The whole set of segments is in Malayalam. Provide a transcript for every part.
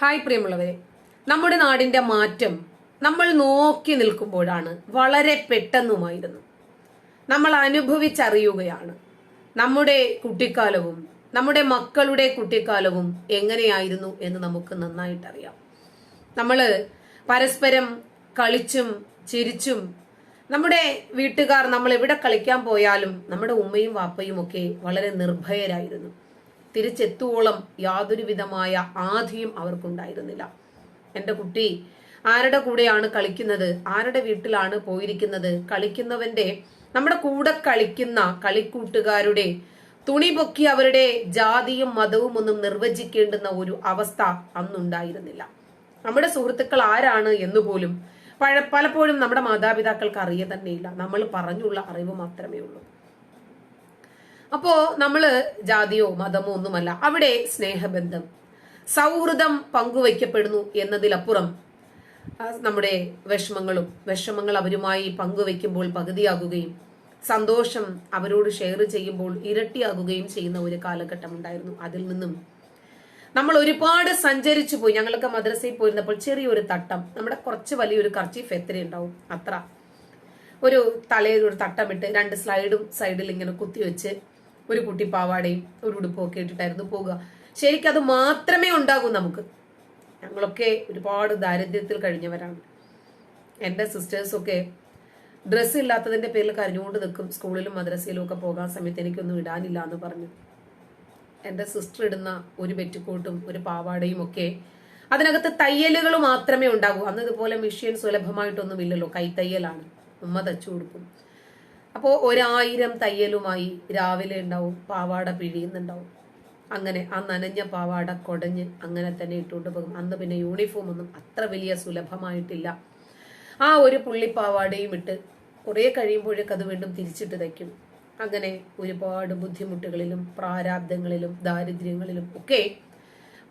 ഹായ് പ്രിയമുള്ളവരെ, നമ്മുടെ നാടിന്റെ മാറ്റം നമ്മൾ നോക്കി നിൽക്കുമ്പോഴാണ് വളരെ പെട്ടെന്നുമായിരുന്നു. നമ്മൾ അനുഭവിച്ചറിയുകയാണ്. നമ്മുടെ കുട്ടിക്കാലവും നമ്മുടെ മക്കളുടെ കുട്ടിക്കാലവും എങ്ങനെയായിരുന്നു എന്ന് നമുക്ക് നന്നായിട്ടറിയാം. നമ്മൾ പരസ്പരം കളിച്ചും ചിരിച്ചും നമ്മുടെ വീട്ടുകാർ നമ്മൾ എവിടെ കളിക്കാൻ പോയാലും നമ്മുടെ ഉമ്മയും വാപ്പയും ഒക്കെ വളരെ നിർഭയരായിരുന്നു. തിരിച്ചെത്തുവോളം യാതൊരു വിധമായ ആധിയും അവർക്കുണ്ടായിരുന്നില്ല. എൻ്റെ കുട്ടി ആരുടെ കൂടെയാണ് കളിക്കുന്നത്, ആരുടെ വീട്ടിലാണ് പോയിരിക്കുന്നത്, കളിക്കുന്നവന്റെ നമ്മുടെ കൂടെ കളിക്കുന്ന കളിക്കൂട്ടുകാരുടെ തുണി പൊക്കി അവരുടെ ജാതിയും മതവും ഒന്നും നിർവചിക്കേണ്ടുന്ന ഒരു അവസ്ഥ അന്നുണ്ടായിരുന്നില്ല. നമ്മുടെ സുഹൃത്തുക്കൾ ആരാണ് എന്നുപോലും പലപ്പോഴും നമ്മുടെ മാതാപിതാക്കൾക്ക് അറിയ തന്നെയില്ല. നമ്മൾ പറഞ്ഞുള്ള അറിവ് മാത്രമേ ഉള്ളൂ. അപ്പോ നമ്മള് ജാതിയോ മതമോ ഒന്നുമല്ല, അവിടെ സ്നേഹബന്ധം, സൗഹൃദം പങ്കുവയ്ക്കപ്പെടുന്നു എന്നതിലപ്പുറം നമ്മുടെ വിഷമങ്ങൾ അവരുമായി പങ്കുവയ്ക്കുമ്പോൾ പകുതിയാകുകയും സന്തോഷം അവരോട് ഷെയർ ചെയ്യുമ്പോൾ ഇരട്ടിയാകുകയും ചെയ്യുന്ന ഒരു കാലഘട്ടം ഉണ്ടായിരുന്നു. അതിൽ നിന്നും നമ്മൾ ഒരുപാട് സഞ്ചരിച്ചു പോയി. ഞങ്ങളൊക്കെ മദ്രസയിൽ പോയിരുന്നപ്പോൾ ചെറിയൊരു തട്ടം, നമ്മുടെ കുറച്ച് വലിയൊരു കർച്ചീഫ് എത്രയുണ്ടാവും അത്ര, ഒരു തലയിൽ ഒരു തട്ടമിട്ട് 2 സ്ലൈഡും സൈഡിൽ ഇങ്ങനെ കുത്തിവെച്ച് ഒരു കുട്ടി പാവാടയും ഒരു ഉടുപ്പും ഒക്കെ ഇട്ടിട്ടായിരുന്നു പോകുക. ശരിക്കും അത് മാത്രമേ ഉണ്ടാകൂ നമുക്ക്. ഞങ്ങളൊക്കെ ഒരുപാട് ദാരിദ്ര്യത്തിൽ കഴിഞ്ഞവരാണ്. എൻ്റെ സിസ്റ്റേഴ്സൊക്കെ ഡ്രസ്സ് ഇല്ലാത്തതിന്റെ പേരിൽ കരഞ്ഞുകൊണ്ട് നിൽക്കും. സ്കൂളിലും മദ്രസയിലും ഒക്കെ പോകാൻ സമയത്ത് എനിക്കൊന്നും ഇടാനില്ല എന്ന് പറഞ്ഞു. എൻ്റെ സിസ്റ്റർ ഇടുന്ന ഒരു പെറ്റിക്കോട്ടും ഒരു പാവാടയും ഒക്കെ അതിനകത്ത് തയ്യലുകൾ മാത്രമേ ഉണ്ടാകൂ. അന്ന് ഇതുപോലെ മെഷീൻ സുലഭമായിട്ടൊന്നും ഇല്ലല്ലോ, കൈത്തയ്യലാണ്, ഉമ്മ തച്ചു കൊടുക്കും. അപ്പോൾ 1000 തയ്യലുമായി രാവിലെ ഉണ്ടാവും, പാവാട പിഴിയുന്നുണ്ടാവും. അങ്ങനെ ആ നനഞ്ഞ പാവാട കൊടഞ്ഞ് അങ്ങനെ തന്നെ ഇട്ടുകൊണ്ട് പോകും. അന്ന് പിന്നെ യൂണിഫോം ഒന്നും അത്ര വലിയ സുലഭമായിട്ടില്ല. ആ ഒരു പുള്ളിപ്പാവാടയും ഇട്ട് കുറെ കഴിയുമ്പോഴേക്ക് അത് വീണ്ടും തിരിച്ചിട്ട് തയ്ക്കും. അങ്ങനെ ഒരുപാട് ബുദ്ധിമുട്ടുകളിലും പ്രാരാബ്ദങ്ങളിലും ദാരിദ്ര്യങ്ങളിലും ഒക്കെ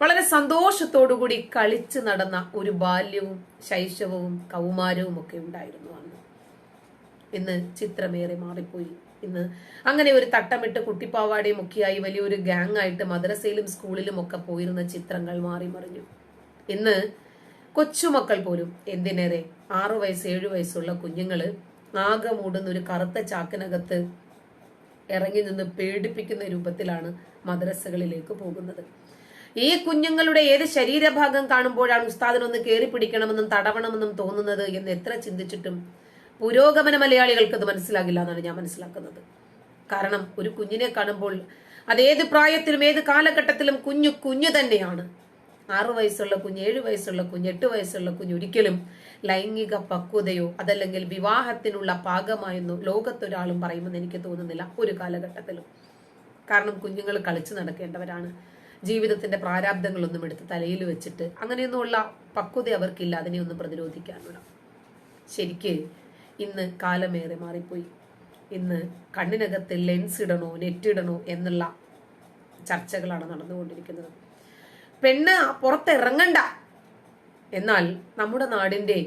വളരെ സന്തോഷത്തോടുകൂടി കളിച്ചു നടന്ന ഒരു ബാല്യവും ശൈശവവും കൗമാരവും ഒക്കെ ഉണ്ടായിരുന്നു അന്ന്. ഇന്ന് ചിത്രമേറെ മാറിപ്പോയി. ഇന്ന് അങ്ങനെ ഒരു തട്ടമിട്ട് കുട്ടിപ്പാവാടയും ഒക്കെയായി വലിയൊരു ഗ്യാങ് ആയിട്ട് മദ്രസയിലും സ്കൂളിലും ഒക്കെ പോയിരുന്ന ചിത്രങ്ങൾ മാറി മറിഞ്ഞു. ഇന്ന് കൊച്ചുമക്കൾ പോലും, എന്തിനേറെ 6 വയസ്സ് 7 വയസ്സുള്ള കുഞ്ഞുങ്ങള് ആകെ മൂടുന്ന ഒരു കറുത്ത ചാക്കിനകത്ത് ഇറങ്ങി നിന്ന് പേടിപ്പിക്കുന്ന രൂപത്തിലാണ് മദ്രസകളിലേക്ക് പോകുന്നത്. ഈ കുഞ്ഞുങ്ങളുടെ ഏത് ശരീരഭാഗം കാണുമ്പോഴാണ് ഉസ്താദിനൊന്ന് കയറി പിടിക്കണമെന്നും തടവണമെന്നും തോന്നുന്നത് എന്ന് എത്ര ചിന്തിച്ചിട്ടും പുരോഗമന മലയാളികൾക്ക് അത് മനസ്സിലാകില്ല എന്നാണ് ഞാൻ മനസ്സിലാക്കുന്നത്. കാരണം ഒരു കുഞ്ഞിനെ കാണുമ്പോൾ അതേത് പ്രായത്തിലും ഏത് കാലഘട്ടത്തിലും കുഞ്ഞു തന്നെയാണ്. 6 വയസ്സുള്ള കുഞ്ഞ്, 7 വയസ്സുള്ള കുഞ്ഞ്, 8 വയസ്സുള്ള കുഞ്ഞ് ഒരിക്കലും ലൈംഗിക പക്വതയോ അതല്ലെങ്കിൽ വിവാഹത്തിനുള്ള പാകമായെന്നോ ലോകത്തൊരാളും പറയുമെന്ന് എനിക്ക് തോന്നുന്നില്ല ഒരു കാലഘട്ടത്തിലും. കാരണം കുഞ്ഞുങ്ങൾ കളിച്ചു നടക്കേണ്ടവരാണ്. ജീവിതത്തിന്റെ പ്രാരാബ്ദങ്ങളൊന്നും എടുത്ത് തലയിൽ വെച്ചിട്ട് അങ്ങനെയൊന്നുമുള്ള പക്വത അവർക്കില്ല അതിനെയൊന്നും പ്രതിരോധിക്കാനുള്ള. ശരിക്ക് ഇന്ന് കാലമേറെ മാറിപ്പോയി. ഇന്ന് കണ്ണിനകത്ത് ലെൻസ് ഇടണോ നെറ്റ് ഇടണോ എന്നുള്ള ചർച്ചകളാണ് നടന്നുകൊണ്ടിരിക്കുന്നത്. പെണ്ണ് പുറത്തിറങ്ങണ്ട. എന്നാൽ നമ്മുടെ നാടിന്റെ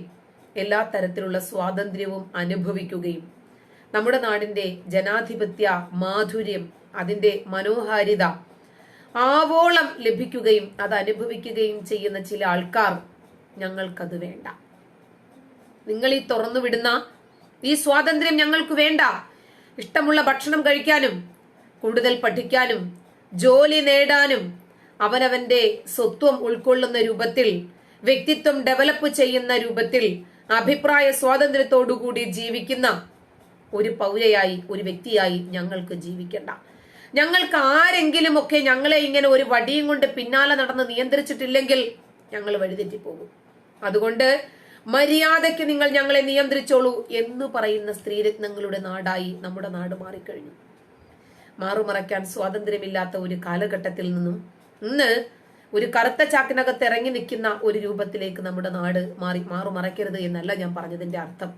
എല്ലാ തരത്തിലുള്ള സ്വാതന്ത്ര്യവും അനുഭവിക്കുകയും നമ്മുടെ നാടിന്റെ ജനാധിപത്യ മാധുര്യം, അതിന്റെ മനോഹാരിത ആവോളം ലഭിക്കുകയും അത് അനുഭവിക്കുകയും ചെയ്യുന്ന ചില ആൾക്കാർ ഞങ്ങൾക്കത് വേണ്ട, നിങ്ങൾ ഈ തുറന്നുവിടുന്ന ഈ സ്വാതന്ത്ര്യം ഞങ്ങൾക്ക് വേണ്ട, ഇഷ്ടമുള്ള ഭക്ഷണം കഴിക്കാനും കൂടുതൽ പഠിക്കാനും ജോലി നേടാനും അവനവന്റെ സ്വത്വം ഉൾക്കൊള്ളുന്ന രൂപത്തിൽ വ്യക്തിത്വം ഡെവലപ്പ് ചെയ്യുന്ന രൂപത്തിൽ അഭിപ്രായ സ്വാതന്ത്ര്യത്തോടുകൂടി ജീവിക്കുന്ന ഒരു പൗരയായി ഒരു വ്യക്തിയായി ഞങ്ങൾക്ക് ജീവിക്കണ്ട. ഞങ്ങൾക്ക് ആരെങ്കിലും ഒക്കെ ഞങ്ങളെ ഇങ്ങനെ ഒരു വടിയും കൊണ്ട് പിന്നാലെ നടന്ന് നിയന്ത്രിച്ചിട്ടില്ലെങ്കിൽ ഞങ്ങൾ വഴിതെറ്റിപ്പോകും. അതുകൊണ്ട് മര്യാദയ്ക്ക് നിങ്ങൾ ഞങ്ങളെ നിയന്ത്രിച്ചോളൂ എന്ന് പറയുന്ന സ്ത്രീരത്നങ്ങളുടെ നാടായി നമ്മുടെ നാട് മാറിക്കഴിഞ്ഞു. മാറുമറയ്ക്കാൻ സ്വാതന്ത്ര്യമില്ലാത്ത ഒരു കാലഘട്ടത്തിൽ നിന്നും ഇന്ന് ഒരു കറുത്ത ചാക്കിനകത്ത് ഇറങ്ങി നിൽക്കുന്ന ഒരു രൂപത്തിലേക്ക് നമ്മുടെ നാട് മാറുമറയ്ക്കരുത് എന്നല്ല ഞാൻ പറഞ്ഞതിന്റെ അർത്ഥം.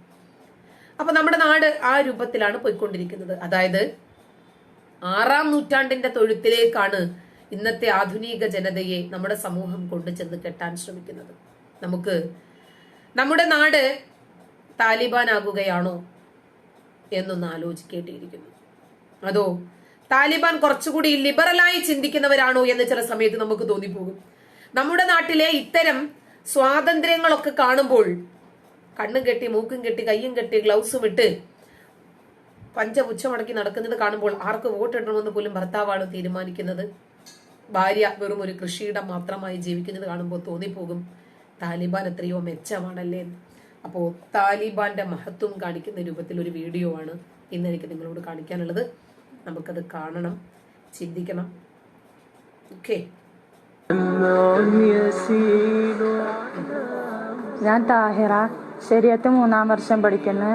അപ്പൊ നമ്മുടെ നാട് ആ രൂപത്തിലാണ് പോയിക്കൊണ്ടിരിക്കുന്നത്. അതായത് 6-ാം നൂറ്റാണ്ടിന്റെ തൊഴുത്തിലേക്കാണ് ഇന്നത്തെ ആധുനിക ജനതയെ നമ്മുടെ സമൂഹം കൊണ്ടുചെന്ന് കെട്ടാൻ ശ്രമിക്കുന്നത്. നമ്മുടെ നാട് താലിബാൻ ആകുകയാണോ എന്നൊന്ന് ആലോചിക്കേണ്ടിയിരിക്കുന്നു. അതോ താലിബാൻ കുറച്ചുകൂടി ലിബറലായി ചിന്തിക്കുന്നവരാണോ എന്ന് ചില സമയത്ത് നമുക്ക് തോന്നിപ്പോകും. നമ്മുടെ നാട്ടിലെ ഇത്തരം സ്വാതന്ത്ര്യങ്ങളൊക്കെ കാണുമ്പോൾ കണ്ണും കെട്ടി മൂക്കും കെട്ടി കയ്യും കെട്ടി ഗ്ലൗസും ഇട്ട് പഞ്ചപുച്ഛമടക്കി നടക്കുന്നത് കാണുമ്പോൾ ആർക്ക് വോട്ടിടണമെന്ന് പോലും ഭർത്താവാണ് തീരുമാനിക്കുന്നത്. ഭാര്യ വെറും ഒരു കൃഷിയിടം മാത്രമായി ജീവിക്കുന്നത് കാണുമ്പോൾ തോന്നിപ്പോകും താലിബാൻ എത്രയോ മെച്ചമാണല്ലേ. അപ്പോൾ താലിബാന്റെ മഹത്വം കാണിക്കുന്ന രൂപത്തിൽ ഒരു വീഡിയോ ആണ് ഇന്ന് എനിക്ക് നിങ്ങളോട് കാണിക്കാനുള്ളത്. നമുക്കത് കാണണം, ചിന്തിക്കണം. ഓക്കെ. ഞാൻ താഹിറ, ശരിയത്ത് 3-ാം വർഷം പഠിക്കുന്നു.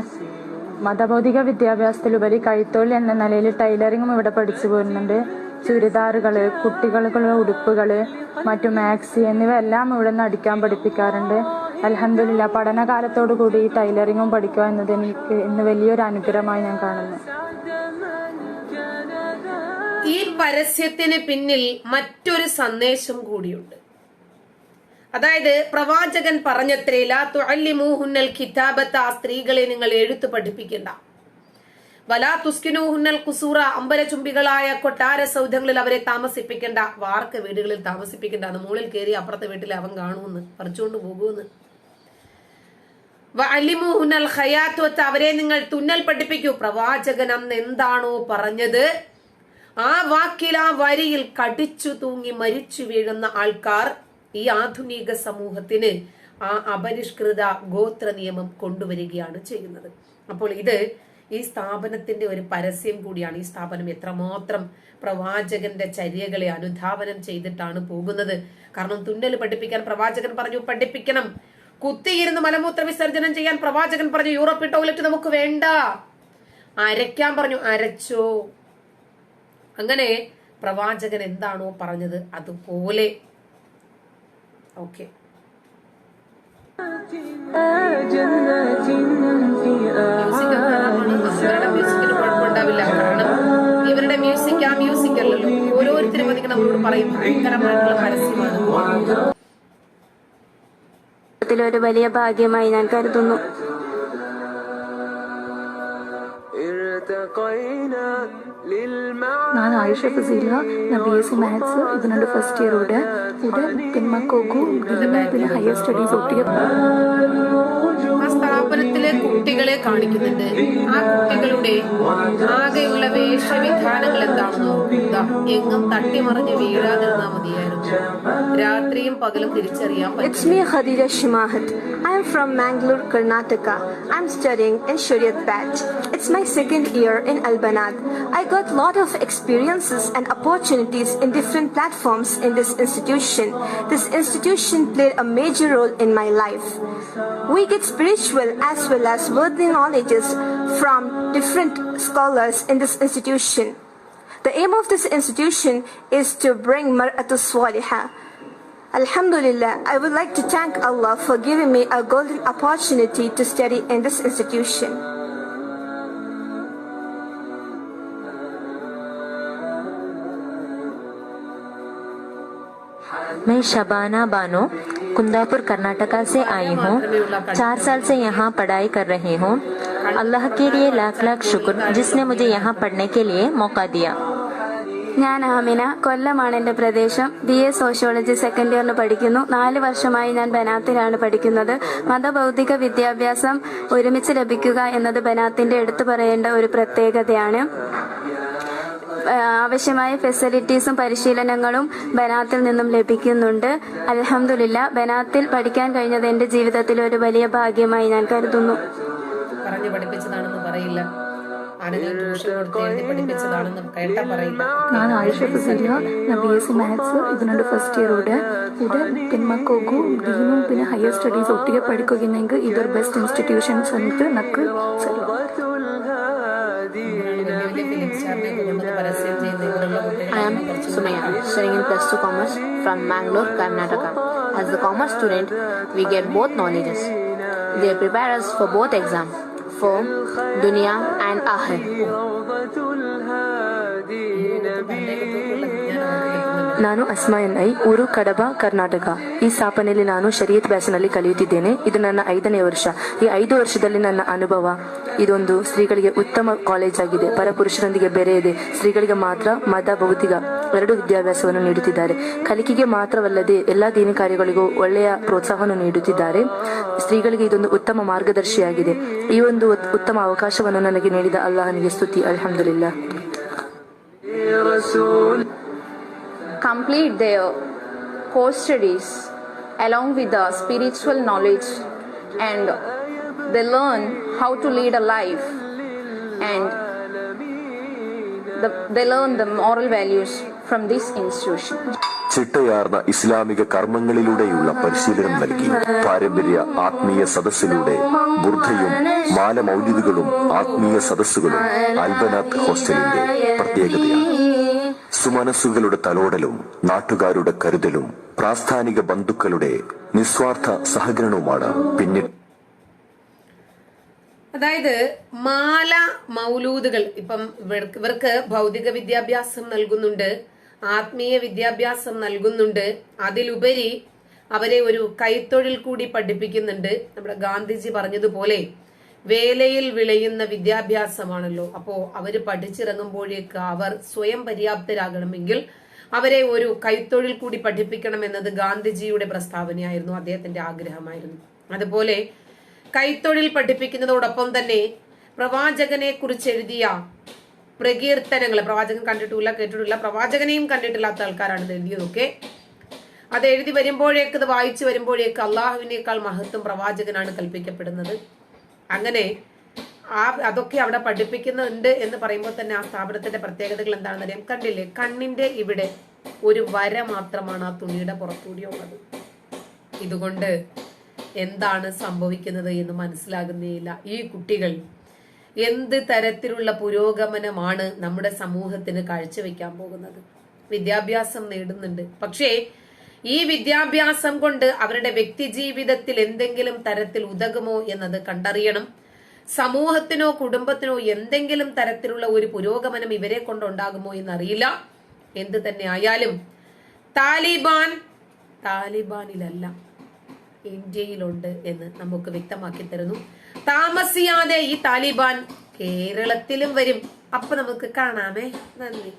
മതഭൗതിക വിദ്യാഭ്യാസത്തിലുപരി കൈത്തൊഴിൽ എന്ന നിലയിൽ ടൈലറിങ്ങും ഇവിടെ പഠിച്ചു പോരുന്നുണ്ട്. ചുരിദാറുകള്, കുട്ടികൾക്കുള്ള ഉടുപ്പുകള്, മറ്റു മാക്സി എന്നിവ എല്ലാം ഇവിടെ നിന്ന് അടിക്കാൻ പഠിപ്പിക്കാറുണ്ട്. അൽഹംദുലില്ലാ, പഠനകാലത്തോടു കൂടി ഈ ടൈലറിങ്ങും പഠിക്കുക എന്നത് എനിക്ക് ഇന്ന് വലിയൊരു അനുഗ്രഹമായി ഞാൻ കാണുന്നു. ഈ പരസ്യത്തിന് പിന്നിൽ മറ്റൊരു സന്ദേശം കൂടിയുണ്ട്. അതായത് പ്രവാചകൻ പറഞ്ഞത്രേ, ലാ തുഅല്ലിമൂഹുന്നൽ കിതാബത, സ്ത്രീകളെ നിങ്ങൾ എഴുത്ത് പഠിപ്പിക്കണ്ട. വലാ തുസ്കിനൂഹുന്നൽ ഖുസൂറ, അമ്പലചുംബികളായ കൊട്ടാര സൗധങ്ങളിൽ അവരെ താമസിപ്പിക്കണ്ട, വാർക്ക വീടുകളിൽ താമസിപ്പിക്കണ്ട. മുകളിൽ കയറി അപ്പുറത്തെ വീട്ടിൽ അവൻ കാണുമെന്ന്, പറിച്ചുകൊണ്ട് പോകുമെന്ന്. വഅല്ലിമൂഹുന്നൽ ഖയാത്വത, അവരെ നിങ്ങൾ തുന്നൽ പഠിപ്പിക്കൂ. പ്രവാചകൻ അന്ന് എന്താണോ പറഞ്ഞത് ആ വാക്കിൽ, ആ വരിയിൽ കടിച്ചു തൂങ്ങി മരിച്ചു വീഴുന്ന ആൾക്കാർ ഈ ആധുനിക സമൂഹത്തിന് ആ അപരിഷ്കൃത ഗോത്ര നിയമം കൊണ്ടുവരികയാണ് ചെയ്യുന്നത്. അപ്പോൾ ഇത് ഈ സ്ഥാപനത്തിന്റെ ഒരു പരസ്യം കൂടിയാണ്. ഈ സ്ഥാപനം എത്രമാത്രം പ്രവാചകന്റെ ചര്യകളെ അനുധാവനം ചെയ്തിട്ടാണ് പോകുന്നത്. കാരണം തുന്നൽ പഠിപ്പിക്കാൻ പ്രവാചകൻ പറഞ്ഞു പഠിപ്പിക്കണം. കുത്തിയിരുന്ന് മലമൂത്ര വിസർജനം ചെയ്യാൻ പ്രവാചകൻ പറഞ്ഞു യൂറോപ്യൻ ടോയ്ലറ്റ് നമുക്ക് വേണ്ട. അരയ്ക്കാൻ പറഞ്ഞു, അരച്ചോ. അങ്ങനെ പ്രവാചകൻ എന്താണോ പറഞ്ഞത് അതുപോലെ. ഓക്കെ. മ്യൂസിക്കിന് കുഴപ്പമുണ്ടാവില്ല. കാരണം ഇവരുടെ മ്യൂസിക് ആ മ്യൂസിക് അല്ലല്ലോ. ഓരോരുത്തരും അധികം നമ്മളോട് പറയും ഭയങ്കരമായിട്ടുള്ള പരസ്യമാണ്. ഒരു വലിയ ഭാഗ്യമായി ഞാൻ കരുതുന്നു. ನಾನು ಆಯುಷಾ ಫಜೀಲ, ನಾನು BSc ಮ್ಯಾಥ್ಸ್, ಇದು ನನ್ನ ಫಸ್ಟ್ ಇಯರ್. ಕೂಡ പെൺമക്കൾക്കും പിന്നെ ഹയർ സ്റ്റഡീസ് ഒട്ടിಗೆ ആ സ്ഥാപനത്തിലെ കുട്ടികളെ കാണിക്കുന്നുണ്ട്. ആ കുട്ടികളുടെ ആകെയുള്ള വേഷവിധാനങ്ങൾ എന്താണെന്നോ, എങ്ങും തട്ടിമറിഞ്ഞ് വീഴാതിരുന്നാ മതിയായിരുന്നു. രാത്രിയും പകലും തിരിച്ചറിയാൻ പറ്റും. It's me Khadija Shimahat. I am from Mangalore, Karnataka. I am studying in Shariat batch. It's my second year in Al-Banat. I got lot of experiences and opportunities in different platforms in this institution. This institution played a major role in my life. We get spiritual as well as worldly knowledges from different scholars in this institution. The aim of this institution is to bring Mar'atus Salihah. Alhamdulillah, I would like to thank Allah for giving me a golden opportunity to study in this institution. मैं शबाना बानो कुंदापुर कर्नाटका से आई हूँ। 4 साल से यहाँ पढ़ाई कर रही हूँ। अल्लाह के लिए लाख लाख शुक्र जिसने मुझे यहाँ पढ़ने के लिए मौका दिया। ഞാൻ ആമിന, കൊല്ലമാണ് എൻ്റെ പ്രദേശം. BA സോഷ്യോളജി സെക്കൻഡ് ഇയറിന് പഠിക്കുന്നു. 4 വർഷമായി ഞാൻ ബനാത്തിലാണ് പഠിക്കുന്നത്. മതഭൗതിക വിദ്യാഭ്യാസം ഒരുമിച്ച് ലഭിക്കുക എന്നത് ബനാത്തിന്റെ എടുത്തു പറയേണ്ട ഒരു പ്രത്യേകതയാണ്. ആവശ്യമായ ഫെസിലിറ്റീസും പരിശീലനങ്ങളും ബനാത്തിൽ നിന്നും ലഭിക്കുന്നുണ്ട്. അൽഹംദുലില്ലാ, ബനാത്തിൽ പഠിക്കാൻ കഴിഞ്ഞത് എൻ്റെ ജീവിതത്തിൽ ഒരു വലിയ ഭാഗ്യമായി ഞാൻ കരുതുന്നു. പറഞ്ഞു പഠിപ്പിച്ചതാണെന്ന് പറയില്ല, ആരെങ്കിലും ട്യൂഷൻ കൊടുത്ത് എഴുതി പഠിപ്പിച്ചതാണെന്ന് കേട്ടാ പറയില്ല. ನಾನು ಆಯುಷಾ ಫಜೀಲ, ನಾನು BSc ಮ್ಯಾಥ್ಸ್, ಇದು ನನ್ನ ಫಸ್ಟ್ ಇಯರ್. ಕೂಡ ಹೆಣ್ಮಕ್ಕಳಿಗೂ പിന്നെ ഹയർ സ്റ്റഡീസ് ഒട്ടിಗೆ പഠിക്കുകയെങ്കിൽ ഇതൊരു ബെസ്റ്റ് ഇൻസ്റ്റിറ്റ്യൂഷൻസ് ಅಂತ ನಕ್ಕು I am Sumaya, studying in +2 Commerce from Mangalore, Karnataka. As a commerce student, we get both knowledges. They prepare us for both exams, for Dunya and Akhir. ನಾನು ಅಸ್ಮಾ ಎನ್ ಐ, ಊರು ಕಡಬ, ಕರ್ನಾಟಕ. ಈ ಸ್ಥಾಪನೆಯಲ್ಲಿ ನಾನು ಶರೀಯತ್ ಬ್ಯಾಚ್ನಲ್ಲಿ ಕಲಿಯುತ್ತಿದ್ದೇನೆ. ಇದು ನನ್ನ 5ನೇ ವರ್ಷ. ಈ 5 ವರ್ಷದಲ್ಲಿ ನನ್ನ ಅನುಭವ, ಇದೊಂದು ಸ್ತ್ರೀಗಳಿಗೆ ಉತ್ತಮ ಕಾಲೇಜ್ ಆಗಿದೆ. ಪರಪುರುಷರೊಂದಿಗೆ ಬೆರೆಯದೆ ಸ್ತ್ರೀಗಳಿಗೆ ಮಾತ್ರ ಮತ ಭೌತಿಕ 2 ವಿದ್ಯಾಭ್ಯಾಸವನ್ನು ನೀಡುತ್ತಿದ್ದಾರೆ. ಕಲಿಕೆಗೆ ಮಾತ್ರವಲ್ಲದೆ ಎಲ್ಲಾ ದೀನಿ ಕಾರ್ಯಗಳಿಗೂ ಒಳ್ಳೆಯ ಪ್ರೋತ್ಸಾಹವನ್ನು ನೀಡುತ್ತಿದ್ದಾರೆ. ಸ್ತ್ರೀಗಳಿಗೆ ಇದೊಂದು ಉತ್ತಮ ಮಾರ್ಗದರ್ಶಿಯಾಗಿದೆ. ಈ ಒಂದು ಉತ್ತಮ ಅವಕಾಶವನ್ನು ನನಗೆ ನೀಡಿದ ಅಲ್ಲಾಹನಿಗೆ ಸ್ತುತಿ. ಅಲ್ಹಮ್ದುಲಿಲ್ಲಾ. Complete their course studies along with the spiritual knowledge, and they learn how to lead a life, and they learn the moral values from this institution. ചിട്ടയാർന്ന ഇസ്ലാമിക കർമ്മങ്ങളിലൂടെയുള്ള പരിശീലനം നൽകി പാരമ്പര്യ ആത്മീയ സദസ്സിലൂടെ ബുർധയും മാലമൗലിദുകളും ആത്മീയ സദസ്സുകളും അൽബനാത്ത് ഹോസ്റ്റലിന്റെ പ്രത്യേകതയാണ്. സുമനസ്സുകളുടെ തലോടലും നാട്ടുകാരുടെ കരുതലും പ്രാസ്ഥാനിക ബന്ധുക്കളുടെ നിസ്വാർത്ഥ സഹകരണവുമാണ് പിന്നീട്. അതായത് മാല മൗലൂദുകൾ ഇപ്പം ഇവർക്ക് ഭൗതിക വിദ്യാഭ്യാസം നൽകുന്നുണ്ട്, ആത്മീയ വിദ്യാഭ്യാസം നൽകുന്നുണ്ട്, അതിലുപരി അവരെ ഒരു കൈത്തൊഴിൽ കൂടി പഠിപ്പിക്കുന്നുണ്ട്. നമ്മുടെ ഗാന്ധിജി പറഞ്ഞതുപോലെ വേലയിൽ വിളയുന്ന വിദ്യാഭ്യാസമാണല്ലോ. അപ്പോ അവര് പഠിച്ചിറങ്ങുമ്പോഴേക്ക് അവർ സ്വയം പര്യാപ്തരാകണമെങ്കിൽ അവരെ ഒരു കൈത്തൊഴിൽ കൂടി പഠിപ്പിക്കണം എന്നത് ഗാന്ധിജിയുടെ പ്രസ്താവനയായിരുന്നു, അദ്ദേഹത്തിന്റെ ആഗ്രഹമായിരുന്നു. അതുപോലെ കൈത്തൊഴിൽ പഠിപ്പിക്കുന്നതോടൊപ്പം തന്നെ പ്രവാചകനെ കുറിച്ച് എഴുതിയ പ്രകീർത്തനങ്ങൾ, പ്രവാചകൻ കണ്ടിട്ടില്ല, കേട്ടിട്ടില്ല, പ്രവാചകനെയും കണ്ടിട്ടില്ലാത്ത ആൾക്കാരാണ് ഇത് എഴുതിയതൊക്കെ. അത് എഴുതി വരുമ്പോഴേക്ക്, ഇത് വായിച്ചു വരുമ്പോഴേക്ക് അള്ളാഹുവിനേക്കാൾ മഹത്വം പ്രവാചകനാണ് കൽപ്പിക്കപ്പെടുന്നത്. അങ്ങനെ അതൊക്കെ അവിടെ പഠിപ്പിക്കുന്നുണ്ട് എന്ന് പറയുമ്പോൾ തന്നെ ആ സ്ഥാപനത്തിന്റെ പ്രത്യേകതകൾ എന്താണെന്ന് അറിയാം. കണ്ടില്ലേ, കണ്ണിന്റെ ഇവിടെ ഒരു വര മാത്രമാണ് ആ തുണിയുടെ പുറത്തുകൂടി ഉള്ളത്. ഇതുകൊണ്ട് എന്താണ് സംഭവിക്കുന്നത് എന്ന് മനസ്സിലാകുന്നേയില്ല. ഈ കുട്ടികൾ എന്ത് തരത്തിലുള്ള പുരോഗമനമാണ് നമ്മുടെ സമൂഹത്തിന് കാഴ്ചവെക്കാൻ പോകുന്നത്? വിദ്യാഭ്യാസം നേടുന്നുണ്ട്, പക്ഷേ ഈ വിദ്യാഭ്യാസം കൊണ്ട് അവരുടെ വ്യക്തി ജീവിതത്തിൽ എന്തെങ്കിലും തരത്തിൽ ഉതകുമോ എന്നത് കണ്ടറിയണം. സമൂഹത്തിനോ കുടുംബത്തിനോ എന്തെങ്കിലും തരത്തിലുള്ള ഒരു പുരോഗമനം ഇവരെ കൊണ്ടുണ്ടാകുമോ എന്നറിയില്ല. എന്ത് തന്നെ ആയാലും താലിബാനിലല്ല, ഇന്ത്യയിലുണ്ട് എന്ന് നമുക്ക് വ്യക്തമാക്കി തരുന്നു. താമസിയാതെ ഈ താലിബാൻ കേരളത്തിലും വരും. അപ്പൊ നമുക്ക് കാണാമേ. നന്ദി.